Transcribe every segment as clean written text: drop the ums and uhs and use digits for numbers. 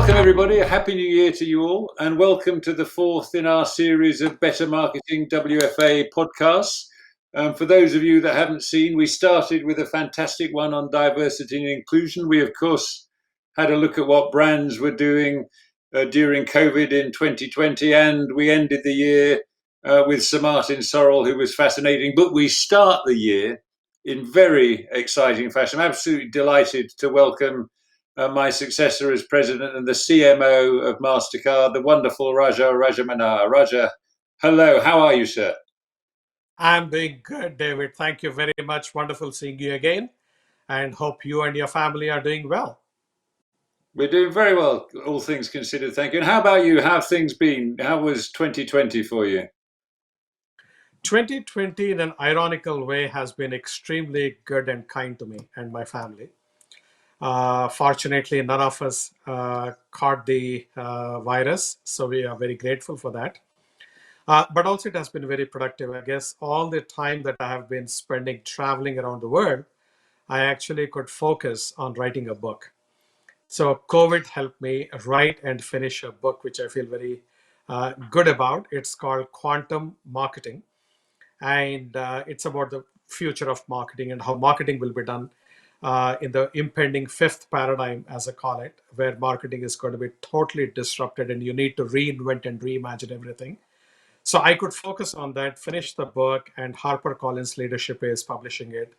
Welcome, everybody. A happy new year to you all, and welcome to the fourth in our series of Better Marketing WFA podcasts. For those of you that haven't seen, we started with a fantastic one on diversity and inclusion. We, of course, had a look at what brands were doing during COVID in 2020, and we ended the year with Sir Martin Sorrell, who was fascinating. But we start the year in very exciting fashion. I'm absolutely delighted to welcome my successor as president and the CMO of Mastercard, the wonderful Raja Rajamannar. Raja, hello. How are you, sir? I'm doing good, David. Thank you very much. Wonderful seeing you again, and hope you and your family are doing well. We're doing very well, all things considered. Thank you. And how about you? How have things been? How was 2020 for you? 2020, in an ironical way, has been extremely good and kind to me and my family. Fortunately, none of us caught the virus, so we are very grateful for that. But also, it has been very productive. I guess all the time that I have been spending traveling around the world, I actually could focus on writing a book. So COVID helped me write and finish a book, which I feel very good about. It's called Quantum Marketing, and it's about the future of marketing and how marketing will be done in the impending fifth paradigm, as I call it, where marketing is going to be totally disrupted and you need to reinvent and reimagine everything. So I could focus on that, finish the book, and HarperCollins Leadership is publishing it.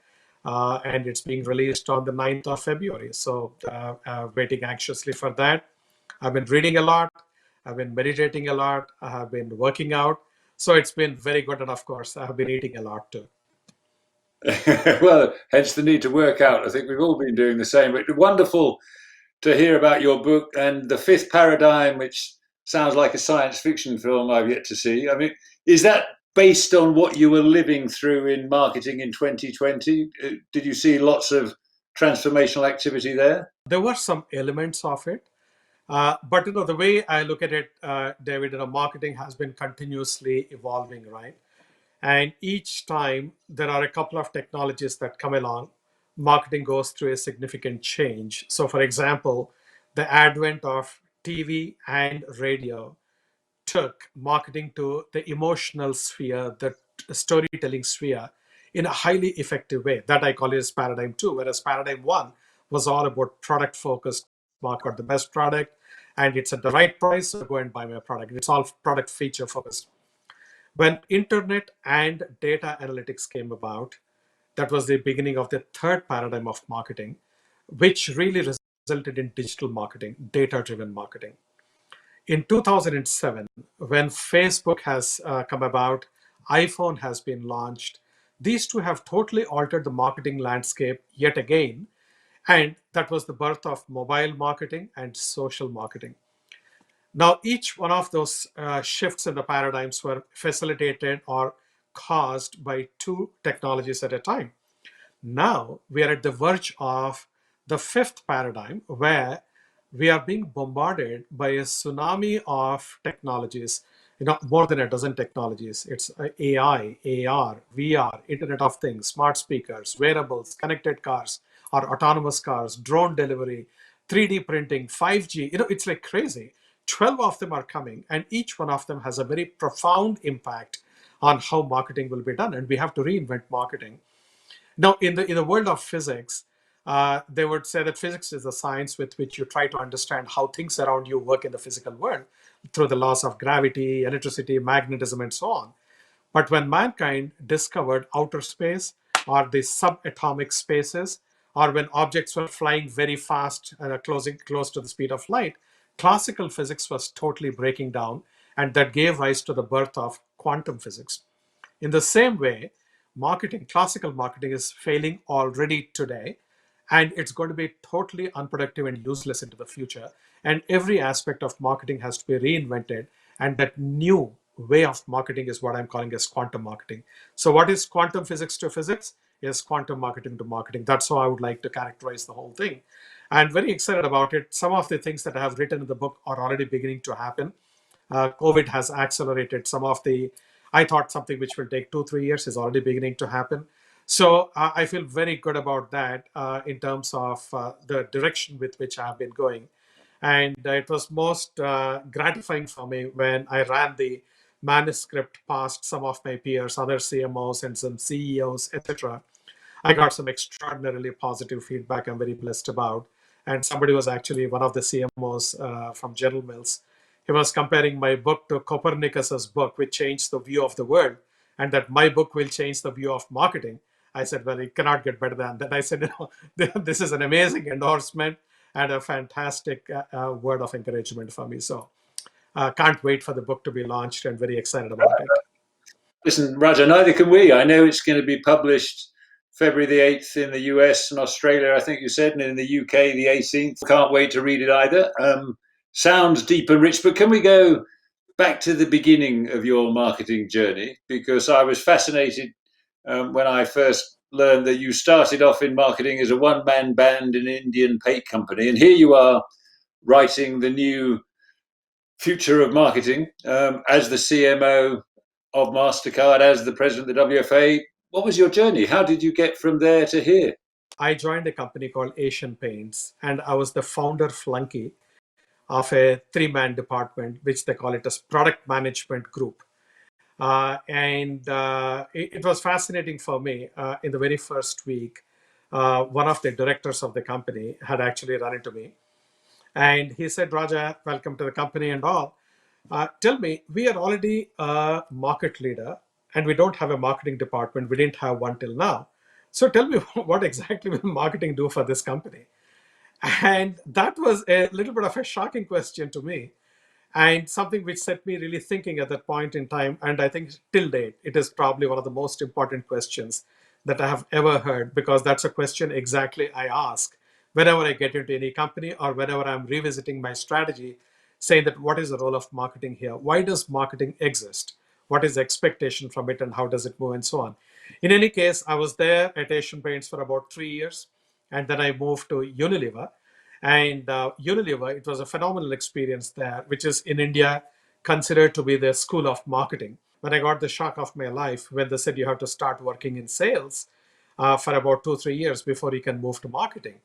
And it's being released on the 9th of February. So waiting anxiously for that. I've been reading a lot. I've been meditating a lot. I have been working out. So it's been very good. And of course, I have been eating a lot too. Well, hence the need to work out. I think we've all been doing the same. But wonderful to hear about your book and the fifth paradigm, which sounds like a science fiction film I've yet to see. I mean, is that based on what you were living through in marketing in 2020? Did you see lots of transformational activity there? There were some elements of it. But the way I look at it, David, marketing has been continuously evolving, right? And each time there are a couple of technologies that come along, marketing goes through a significant change. So, for example, the advent of TV and radio took marketing to the emotional sphere, the storytelling sphere, in a highly effective way. That I call it as paradigm two, whereas paradigm one was all about product focused. Market the best product, and it's at the right price, so go and buy my product. It's all product feature focused. When internet and data analytics came about, that was the beginning of the third paradigm of marketing, which really resulted in digital marketing, data driven marketing. In 2007, when Facebook has come about, iPhone has been launched, these two have totally altered the marketing landscape yet again. And that was the birth of mobile marketing and social marketing. Now, each one of those shifts in the paradigms were facilitated or caused by two technologies at a time. Now we are at the verge of the fifth paradigm where we are being bombarded by a tsunami of technologies, more than a dozen technologies. It's AI, AR, VR, Internet of Things, smart speakers, wearables, connected cars or autonomous cars, drone delivery, 3D printing, 5G. It's like crazy. 12 of them are coming, and each one of them has a very profound impact on how marketing will be done. And we have to reinvent marketing. Now, in the world of physics, they would say that physics is the science with which you try to understand how things around you work in the physical world through the laws of gravity, electricity, magnetism, and so on. But when mankind discovered outer space or the subatomic spaces, or when objects were flying very fast, close to the speed of light, classical physics was totally breaking down, and that gave rise to the birth of quantum physics. In the same way, marketing, classical marketing is failing already today, and it's going to be totally unproductive and useless into the future. And every aspect of marketing has to be reinvented. And that new way of marketing is what I'm calling as quantum marketing. So, what is quantum physics to physics? Is quantum marketing to marketing. That's how I would like to characterize the whole thing. I'm very excited about it. Some of the things that I have written in the book are already beginning to happen. COVID has accelerated some of the, I thought something which will take 2 3 years is already beginning to happen. So I feel very good about that in terms of the direction with which I have been going. And it was most gratifying for me when I ran the manuscript past some of my peers, other CMOs and some CEOs, etc. I got some extraordinarily positive feedback I'm very blessed about. And somebody was actually one of the CMOs from General Mills. He was comparing my book to Copernicus's book, which changed the view of the world, and that my book will change the view of marketing. I said, well, it cannot get better than that. I said, this is an amazing endorsement and a fantastic word of encouragement for me. So can't wait for the book to be launched and very excited about it. Listen, Raja, neither can we. I know it's going to be published February the 8th in the US and Australia, I think you said, and in the UK the 18th. Can't wait to read it either. Sounds deep and rich, but can we go back to the beginning of your marketing journey? Because I was fascinated when I first learned that you started off in marketing as a one-man band in an Indian paint company. And here you are writing the new future of marketing as the CMO of Mastercard, as the president of the WFA. What was your journey? How did you get from there to here? I joined a company called Asian Paints, and I was the founder flunky of a three-man department, which they call it as product management group. And it was fascinating for me. In the very first week, one of the directors of the company had actually run into me. And he said, Raja, welcome to the company and all. Tell me, we are already a market leader and we don't have a marketing department. We didn't have one till now. So tell me, what exactly will marketing do for this company? And that was a little bit of a shocking question to me, and something which set me really thinking at that point in time. And I think till date, it is probably one of the most important questions that I have ever heard, because that's a question exactly I ask whenever I get into any company or whenever I'm revisiting my strategy, saying that what is the role of marketing here? Why does marketing exist? What is the expectation from it and how does it move and so on? In any case, I was there at Asian Paints for about 3 years, and then I moved to Unilever. And Unilever, it was a phenomenal experience there, which is in India considered to be the school of marketing. When I got the shock of my life when they said you have to start working in sales for about 2 3 years before you can move to marketing.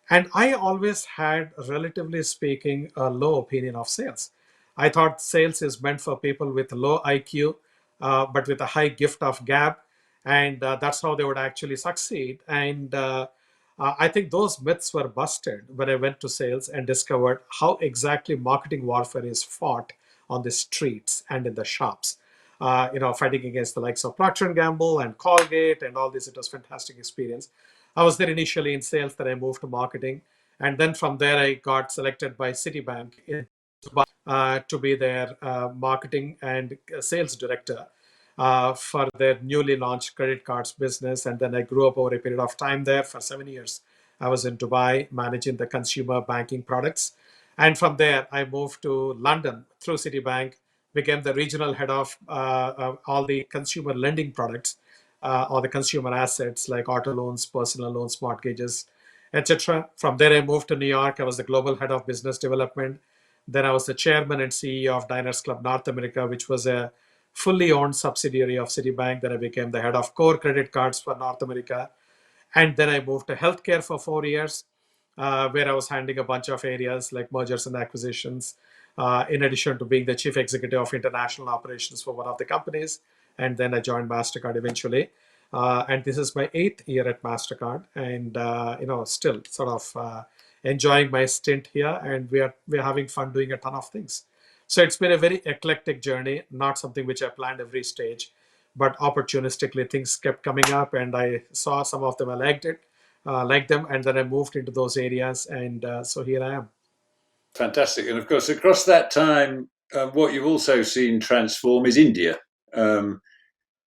And I always had, relatively speaking, a low opinion of sales. I thought sales is meant for people with low IQ, but with a high gift of gab. And that's how they would actually succeed. And I think those myths were busted when I went to sales and discovered how exactly marketing warfare is fought on the streets and in the shops. Fighting against the likes of Procter and Gamble and Colgate and all this. It was a fantastic experience. I was there initially in sales, then I moved to marketing. And then from there, I got selected by Citibank to be their marketing and sales director for their newly launched credit cards business. And then I grew up over a period of time there for 7 years. I was in Dubai managing the consumer banking products. And from there, I moved to London through Citibank, became the regional head of all the consumer lending products or the consumer assets like auto loans, personal loans, mortgages, etc. From there, I moved to New York. I was the global head of business development. Then I was the chairman and CEO of Diners Club North America, which was a fully owned subsidiary of Citibank. Then I became the head of core credit cards for North America. And then I moved to healthcare for 4 years, where I was handling a bunch of areas like mergers and acquisitions, in addition to being the chief executive of international operations for one of the companies. And then I joined Mastercard eventually. And this is my 8th year at Mastercard, and still sort of enjoying my stint here. And we're having fun doing a ton of things. So it's been a very eclectic journey, not something which I planned every stage, but opportunistically things kept coming up, and I saw some of them. I liked them, and then I moved into those areas, and so here I am. Fantastic. And of course, across that time, what you've also seen transform is India. Um,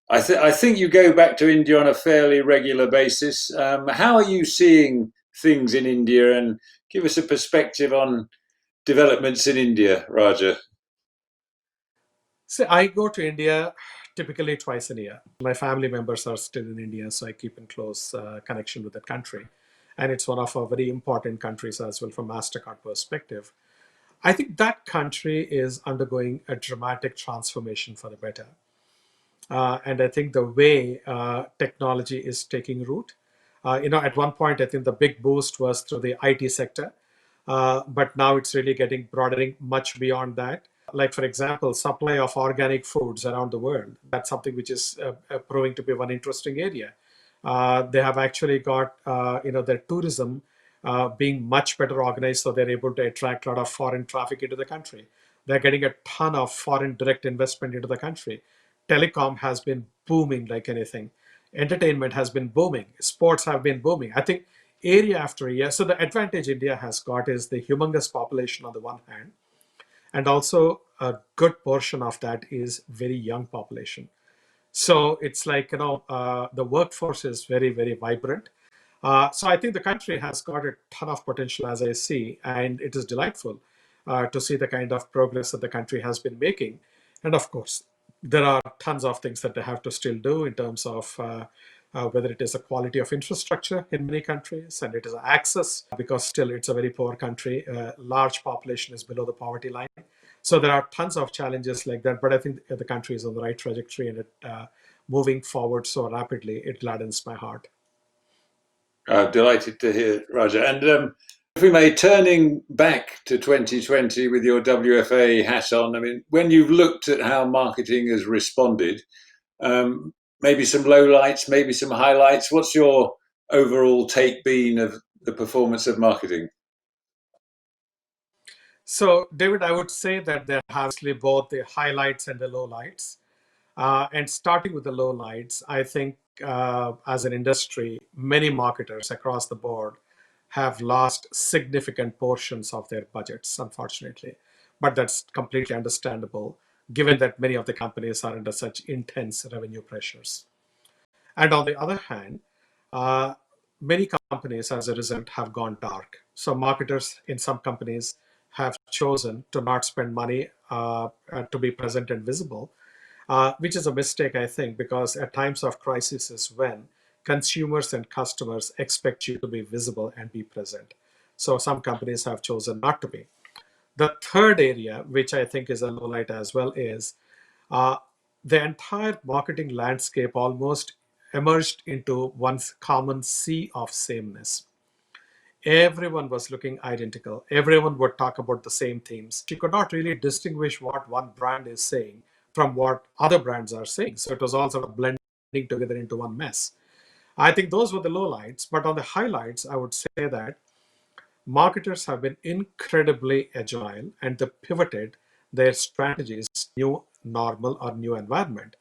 I think you go back to India on a fairly regular basis. How are you seeing things in India? And give us a perspective on developments in India, Raja. So I go to India typically twice a year. My family members are still in India, so I keep in close connection with that country. And it's one of our very important countries as well from Mastercard perspective. I think that country is undergoing a dramatic transformation for the better. And I think the way technology is taking root, at one point, I think the big boost was through the IT sector. but now it's really getting broadening much beyond that. Like, for example, supply of organic foods around the world. That's something which is proving to be one interesting area. They have actually got their tourism being much better organized, so they're able to attract a lot of foreign traffic into the country. They're getting a ton of foreign direct investment into the country. Telecom has been booming like anything. Entertainment has been booming. Sports have been booming. I think area after area. So the advantage India has got is the humongous population on the one hand, and also a good portion of that is very young population. So it's like, the workforce is very, very vibrant. So I think the country has got a ton of potential, as I see, and it is delightful to see the kind of progress that the country has been making. And of course, there are tons of things that they have to still do in terms of whether it is the quality of infrastructure in many countries and it is access, because still it's a very poor country. Large population is below the poverty line. So there are tons of challenges like that, but I think the country is on the right trajectory and it moving forward so rapidly, it gladdens my heart. Delighted to hear, Raja. And if we may, turning back to 2020 with your WFA hat on, I mean, when you've looked at how marketing has responded, um, maybe some lowlights, maybe some highlights, what's your overall take been of the performance of marketing? So, David, I would say that there have actually both the highlights and the lowlights. And starting with the lowlights, I think as an industry, many marketers across the board have lost significant portions of their budgets, unfortunately. But that's completely understandable, given that many of the companies are under such intense revenue pressures. And on the other hand, uh, many companies, as a result, have gone dark. So marketers in some companies have chosen to not spend money to be present and visible, which is a mistake, I think, because at times of crisis is when consumers and customers expect you to be visible and be present. So some companies have chosen not to be. The third area, which I think is a low light as well, is uh, the entire marketing landscape almost emerged into one common sea of sameness. Everyone was looking identical. Everyone would talk about the same themes. You could not really distinguish what one brand is saying from what other brands are saying. So it was all sort of blending together into one mess. I think those were the lowlights. But on the highlights, I would say that marketers have been incredibly agile and they pivoted their strategies to new normal or new environment.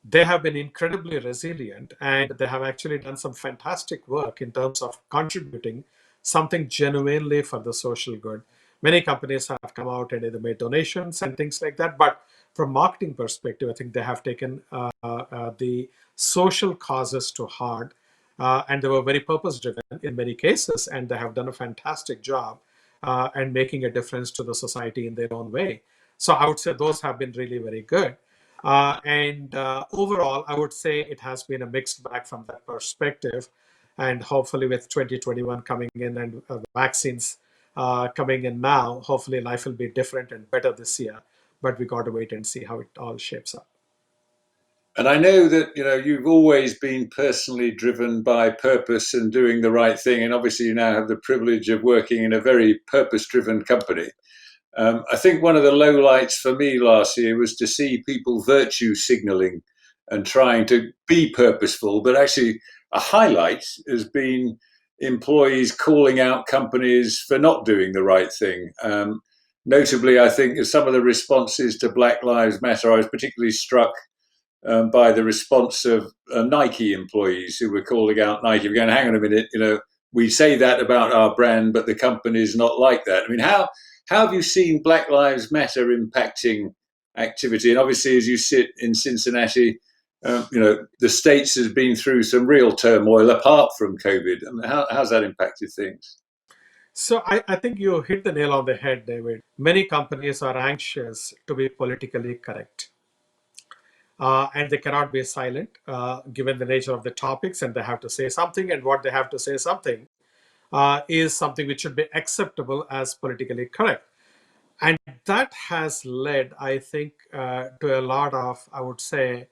They have been incredibly resilient and they have actually done some fantastic work in terms of contributing something genuinely for the social good. Many companies have come out and either made donations and things like that, but from marketing perspective, I think they have taken the social causes to heart, and they were very purpose driven in many cases, and they have done a fantastic job and making a difference to the society in their own way. So I would say those have been really very good. And overall, I would say it has been a mixed bag from that perspective. And hopefully, with 2021 coming in and vaccines coming in now, hopefully life will be different and better this year. But we got to wait and see how it all shapes up. And I know that you've always been personally driven by purpose and doing the right thing, and obviously you now have the privilege of working in a very purpose-driven company. I think one of the lowlights for me last year was to see people virtue signaling and trying to be purposeful, but actually a highlight has been employees calling out companies for not doing the right thing. Notably, I think some of the responses to Black Lives Matter, I was particularly struck by the response of Nike employees who were calling out Nike. We're going, hang on a minute, we say that about our brand, but the company is not like that. I mean, how have you seen Black Lives Matter impacting activity? And obviously, as you sit in Cincinnati, the States has been through some real turmoil apart from COVID. I mean, how's that impacted things? So I think you hit the nail on the head, David. Many companies are anxious to be politically correct. And they cannot be silent given the nature of the topics, and they have to say something. And what they have to say something is something which should be acceptable as politically correct. And that has led, I think, to a lot of, I would say,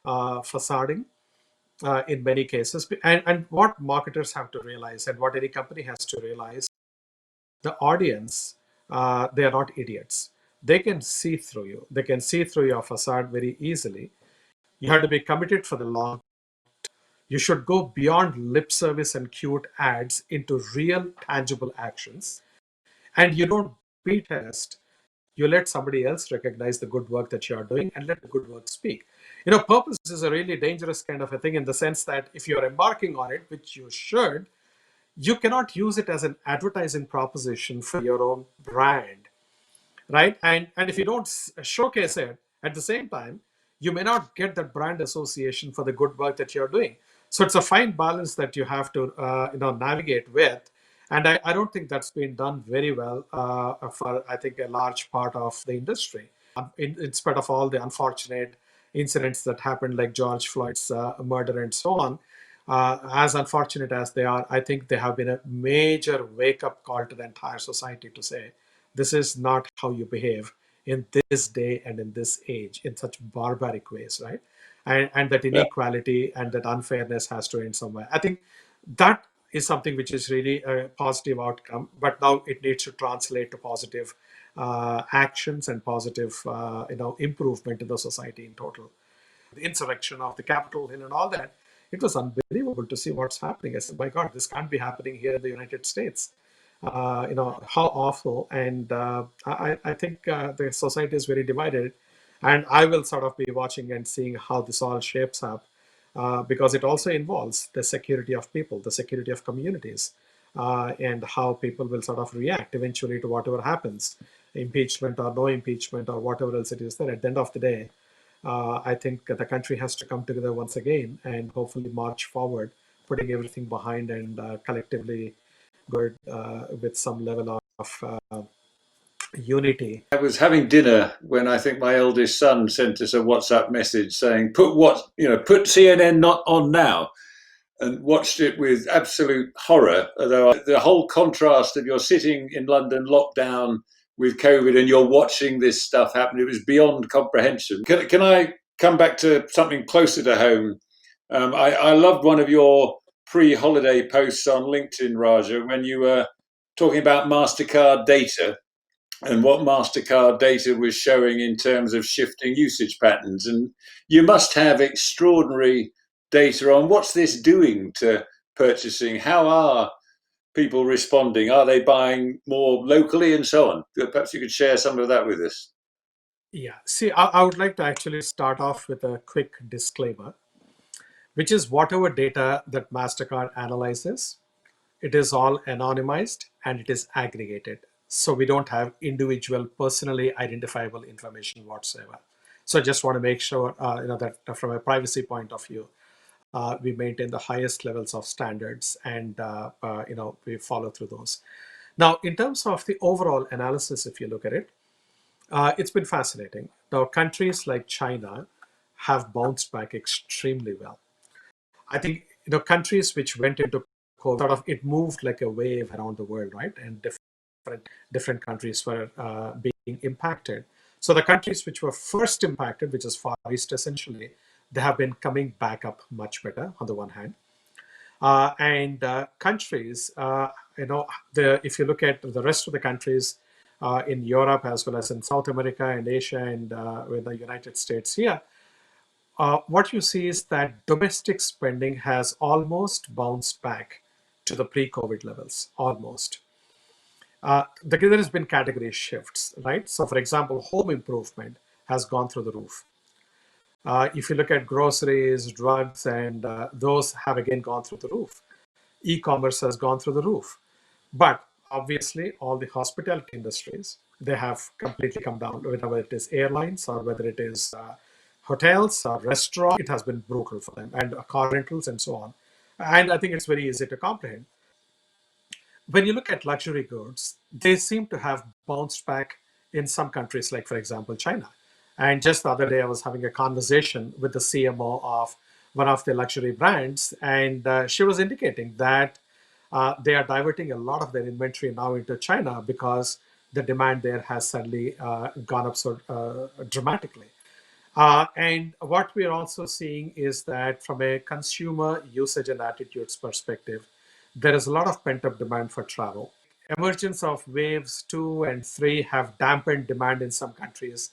facading in many cases. And what marketers have to realize, and what any company has to realize, the audience, they are not idiots. They can see through you. They can see through your facade very easily. You have to be committed for the long. You should go beyond lip service and cute ads into real, tangible actions. And you don't B test. You let somebody else recognize the good work that you are doing and let the good work speak. Purpose is a really dangerous kind of a thing in the sense that if you're embarking on it, which you should, you cannot use it as an advertising proposition for your own brand, right? And if you don't showcase it at the same time, you may not get that brand association for the good work that you're doing. So it's a fine balance that you have to navigate with. And I don't think that's been done very well for, I think, a large part of the industry. In spite of all the unfortunate incidents that happened, like George Floyd's murder and so on, as unfortunate as they are, I think they have been a major wake up call to the entire society to say, this is not how you behave in this day and in this age in such barbaric ways, right? And that Yeah. inequality and that unfairness has to end somewhere. I think that is something which is really a positive outcome, but now it needs to translate to positive actions and positive improvement in the society in total. The insurrection of the Capitol Hill and all that, it was unbelievable to see what's happening. I said, my God, this can't be happening here in the United States. How awful. And I think the society is very divided. And I will sort of be watching and seeing how this all shapes up because it also involves the security of people, the security of communities, and how people will sort of react eventually to whatever happens, impeachment or no impeachment or whatever else it is there. At the end of the day, I think the country has to come together once again and hopefully march forward, putting everything behind and collectively good with some level of unity. I was having dinner when I think my eldest son sent us a WhatsApp message saying, put CNN not on now, and watched it with absolute horror. Although the whole contrast of you're sitting in London locked down with COVID and you're watching this stuff happen, it was beyond comprehension. Can I come back to something closer to home? I loved one of your pre-holiday posts on LinkedIn, Raja, when you were talking about Mastercard Data and what Mastercard Data was showing in terms of shifting usage patterns. And you must have extraordinary data on what's this doing to purchasing. How are people responding? Are they buying more locally and so on? Perhaps you could share some of that with us. Yeah, see, I would like to actually start off with a quick disclaimer, which is whatever data that MasterCard analyzes, it is all anonymized and it is aggregated. So we don't have individual personally identifiable information whatsoever. So I just want to make sure that from a privacy point of view, we maintain the highest levels of standards and we follow through those. Now, in terms of the overall analysis, if you look at it, it's been fascinating. Now, countries like China have bounced back extremely well. I think countries which went into COVID, sort of it moved like a wave around the world, right? And different countries were being impacted. So the countries which were first impacted, which is Far East essentially, they have been coming back up much better on the one hand. And countries, if you look at the rest of the countries in Europe as well as in South America and Asia and with the United States here, what you see is that domestic spending has almost bounced back to the pre-COVID levels, almost. There has been category shifts, right? So, for example, home improvement has gone through the roof. If you look at groceries, drugs, and those have again gone through the roof. E-commerce has gone through the roof. But obviously, all the hospitality industries, they have completely come down, whether it is airlines or whether it is hotels or restaurants, it has been brutal for them, and car rentals and so on. And I think it's very easy to comprehend. When you look at luxury goods, they seem to have bounced back in some countries, like, for example, China. And just the other day, I was having a conversation with the CMO of one of the luxury brands, and she was indicating that they are diverting a lot of their inventory now into China because the demand there has suddenly gone up so dramatically. And what we're also seeing is that from a consumer usage and attitudes perspective, there is a lot of pent up demand for travel. Emergence of waves 2 and 3 have dampened demand in some countries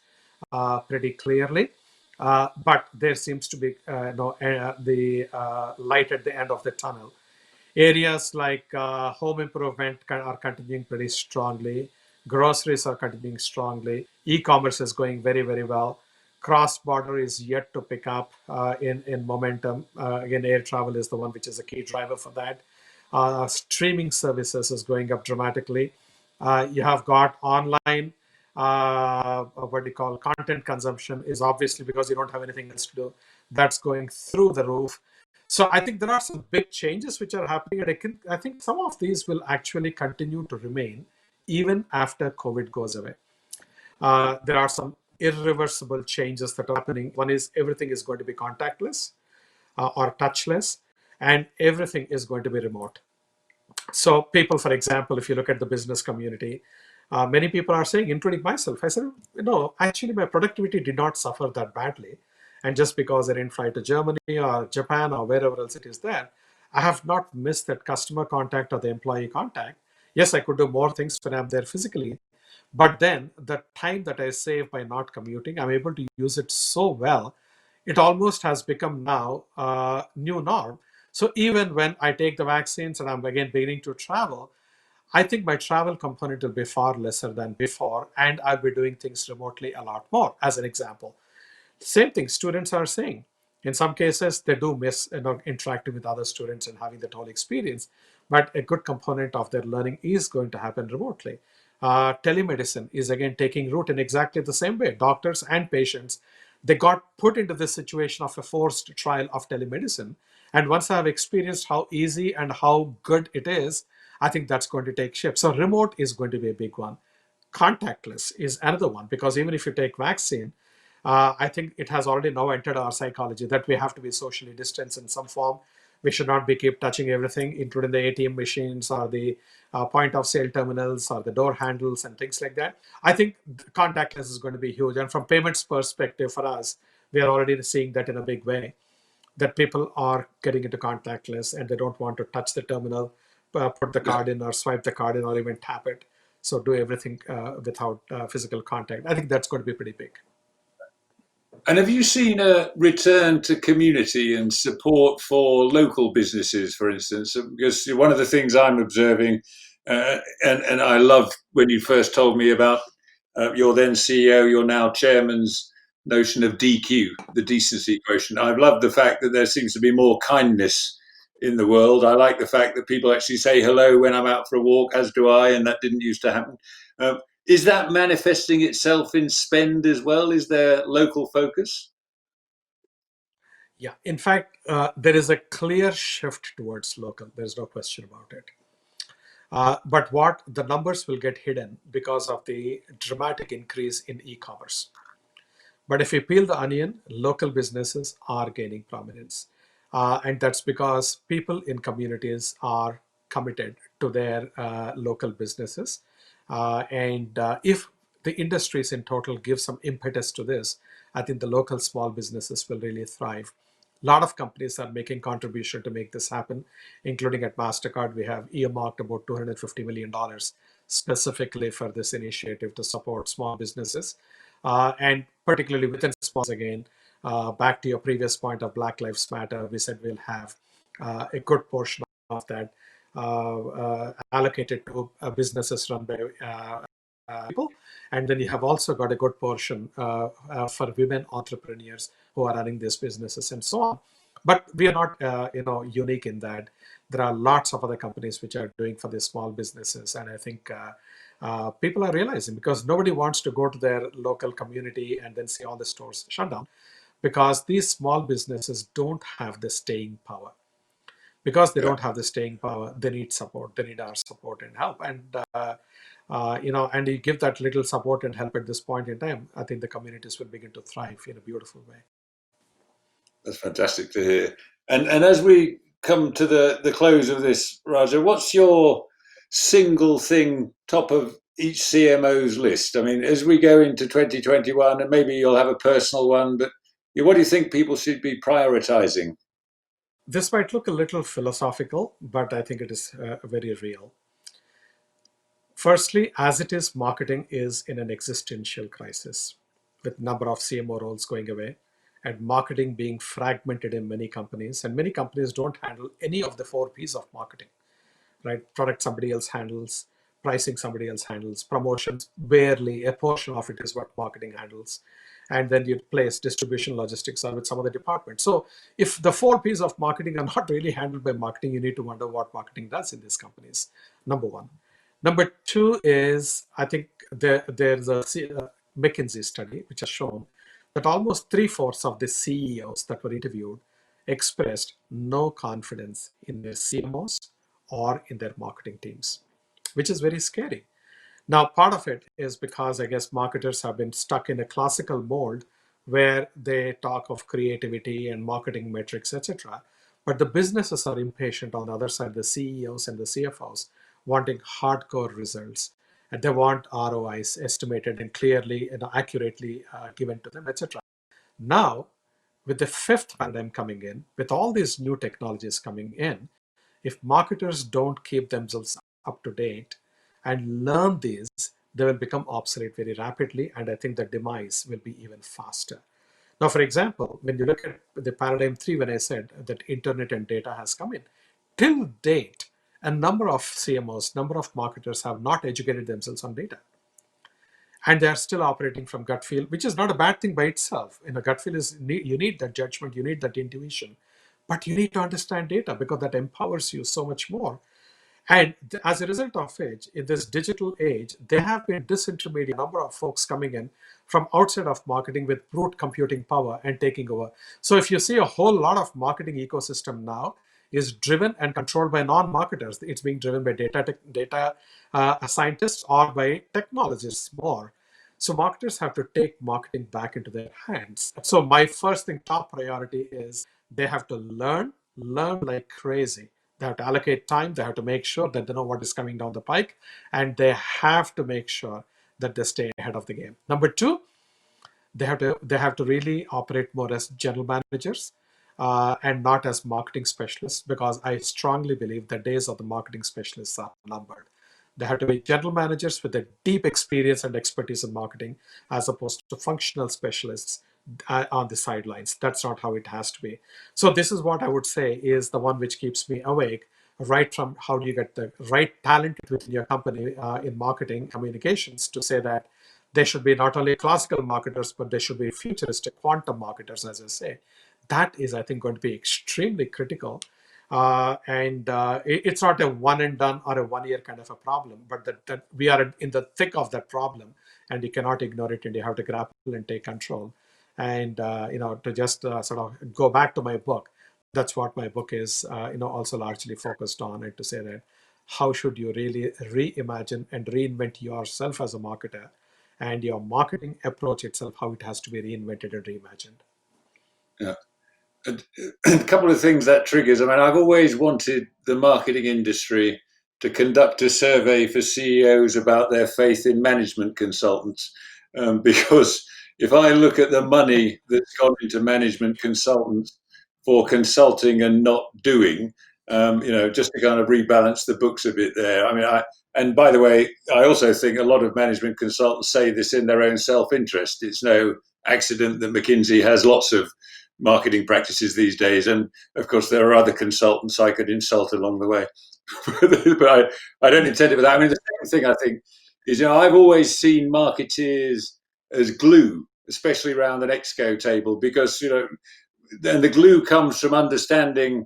pretty clearly. But there seems to be the light at the end of the tunnel. Areas like home improvement are continuing pretty strongly. Groceries are continuing strongly. E-commerce is going very, very well. Cross-border is yet to pick up in momentum. Again, air travel is the one which is a key driver for that. Streaming services is going up dramatically. You have got online, what do you call, content consumption is obviously because you don't have anything else to do. That's going through the roof. So I think there are some big changes which are happening, and I think some of these will actually continue to remain even after COVID goes away. There are some irreversible changes that are happening. One is everything is going to be contactless or touchless, and everything is going to be remote. So people, for example, if you look at the business community, many people are saying, including myself, I said, actually my productivity did not suffer that badly. And just because I didn't fly to Germany or Japan or wherever else it is there, I have not missed that customer contact or the employee contact. Yes, I could do more things when I'm there physically, but then the time that I save by not commuting, I'm able to use it so well. It almost has become now a new norm. So even when I take the vaccines and I'm again beginning to travel, I think my travel component will be far lesser than before, and I'll be doing things remotely a lot more, as an example. Same thing students are saying. In some cases, they do miss interacting with other students and having that whole experience, but a good component of their learning is going to happen remotely. Telemedicine is again taking root in exactly the same way. Doctors and patients, they got put into this situation of a forced trial of telemedicine. And once I've experienced how easy and how good it is, I think that's going to take shape. So remote is going to be a big one. Contactless is another one, because even if you take vaccine, I think it has already now entered our psychology that we have to be socially distanced in some form. We should not be keep touching everything, including the ATM machines or the point of sale terminals or the door handles and things like that. I think contactless is going to be huge. And from payments perspective for us, we are already seeing that in a big way, that people are getting into contactless and they don't want to touch the terminal, put the card in or swipe the card in or even tap it. So do everything without physical contact. I think that's going to be pretty big. And have you seen a return to community and support for local businesses, for instance? Because one of the things I'm observing, and I love when you first told me about your then CEO, your now chairman's notion of DQ, the decency quotient. I've loved the fact that there seems to be more kindness in the world. I like the fact that people actually say hello when I'm out for a walk, as do I, and that didn't used to happen. Um, is that manifesting itself in spend as well? Is there local focus? Yeah, in fact, there is a clear shift towards local. There's no question about it. But what the numbers will get hidden because of the dramatic increase in e-commerce. But if you peel the onion, local businesses are gaining prominence. And that's because people in communities are committed to their local businesses. And if the industries in total give some impetus to this, I think the local small businesses will really thrive. A lot of companies are making contribution to make this happen, including at Mastercard. We have earmarked about $250 million specifically for this initiative to support small businesses. And particularly within sports again, back to your previous point of Black Lives Matter, we said we'll have a good portion of that allocated to businesses run by people. And then you have also got a good portion for women entrepreneurs who are running these businesses and so on. But we are not, unique in that. There are lots of other companies which are doing for these small businesses, and I think people are realizing, because nobody wants to go to their local community and then see all the stores shut down, because these small businesses don't have the staying power. Because they Yeah, don't have the staying power, they need support. They need our support and help. And you give that little support and help at this point in time, I think the communities will begin to thrive in a beautiful way. that's fantastic to hear. And as we come to the close of this, Raja, what's your single thing top of each CMO's list? I mean, as we go into 2021, and maybe you'll have a personal one, but what do you think people should be prioritizing? This might look a little philosophical, but I think it is very real. Firstly, as it is, marketing is in an existential crisis with number of CMO roles going away and marketing being fragmented in many companies. And many companies don't handle any of the four P's of marketing, right? Product somebody else handles, pricing somebody else handles, promotions barely a portion of it is what marketing handles, and then you place distribution, logistics are with some other departments. So if the four P's of marketing are not really handled by marketing, you need to wonder what marketing does in these companies. Number one. Number two is, I think there's a McKinsey study which has shown that almost three-fourths of the CEOs that were interviewed expressed no confidence in their CMOs or in their marketing teams, which is very scary. Now, part of it is because I guess marketers have been stuck in a classical mold where they talk of creativity and marketing metrics, etc. But the businesses are impatient on the other side, the CEOs and the CFOs wanting hardcore results. And they want ROIs estimated and clearly and accurately given to them, etc. Now, with the fifth paradigm coming in, with all these new technologies coming in, if marketers don't keep themselves up to date and learn these, they will become obsolete very rapidly. And I think the demise will be even faster. Now, for example, when you look at the paradigm three, when I said that internet and data has come in, till date, a number of CMOs, number of marketers have not educated themselves on data. And they are still operating from gut feel, which is not a bad thing by itself. Gut feel is, you need that judgment, you need that intuition, but you need to understand data because that empowers you so much more. And as a result of which, in this digital age, there have been disintermediate number of folks coming in from outside of marketing with brute computing power and taking over. So if you see a whole lot of marketing ecosystem now is driven and controlled by non-marketers, it's being driven by data scientists or by technologists more. So marketers have to take marketing back into their hands. So my first thing, top priority is they have to learn like crazy. They have to allocate time. They have to make sure that they know what is coming down the pike, and they have to make sure that they stay ahead of the game. Number two, they have to really operate more as general managers and not as marketing specialists, because I strongly believe the days of the marketing specialists are numbered. They have to be general managers with a deep experience and expertise in marketing, as opposed to functional specialists on the sidelines. That's not how it has to be. So this is what I would say is the one which keeps me awake, right from how do you get the right talent within your company in marketing communications to say that they should be not only classical marketers, but they should be futuristic quantum marketers, as I say. That is, I think, going to be extremely critical. It's not a one and done or a 1 year kind of a problem, but that we are in the thick of that problem, and you cannot ignore it, and you have to grapple and take control. And to just sort of go back to my book, that's what my book is also largely focused on, and to say that how should you really reimagine and reinvent yourself as a marketer, and your marketing approach itself, how it has to be reinvented and reimagined. Yeah. A couple of things that triggers. I mean, I've always wanted the marketing industry to conduct a survey for CEOs about their faith in management consultants, because if I look at the money that's gone into management consultants for consulting and not doing, just to kind of rebalance the books a bit there. I mean, and by the way, I also think a lot of management consultants say this in their own self-interest. It's no accident that McKinsey has lots of marketing practices these days. And of course, there are other consultants I could insult along the way. But I don't intend it with that. I mean, the second thing I think is, I've always seen marketeers as glue, especially around an exco table, because, and the glue comes from understanding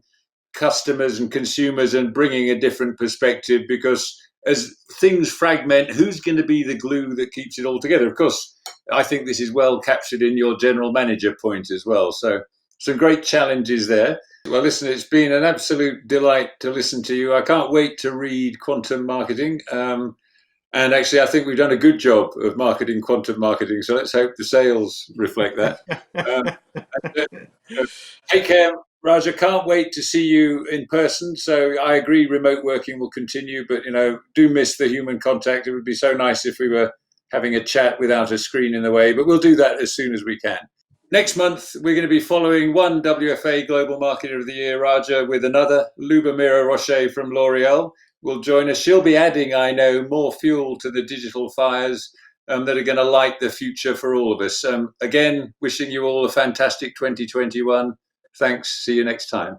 customers and consumers and bringing a different perspective, because as things fragment, who's going to be the glue that keeps it all together? Of course, I think this is well captured in your general manager point as well. So some great challenges there. Well, listen, it's been an absolute delight to listen to you. I can't wait to read Quantum Marketing. And actually, I think we've done a good job of marketing quantum marketing. So let's hope the sales reflect that. Take care, Raja. Can't wait to see you in person. So I agree, remote working will continue, but do miss the human contact. It would be so nice if we were having a chat without a screen in the way, but we'll do that as soon as we can. Next month, we're going to be following one WFA Global Marketer of the Year, Raja, with another, Lubomira Roche from L'Oreal. will join us. She'll be adding, I know, more fuel to the digital fires that are going to light the future for all of us. Again, wishing you all a fantastic 2021. Thanks. See you next time.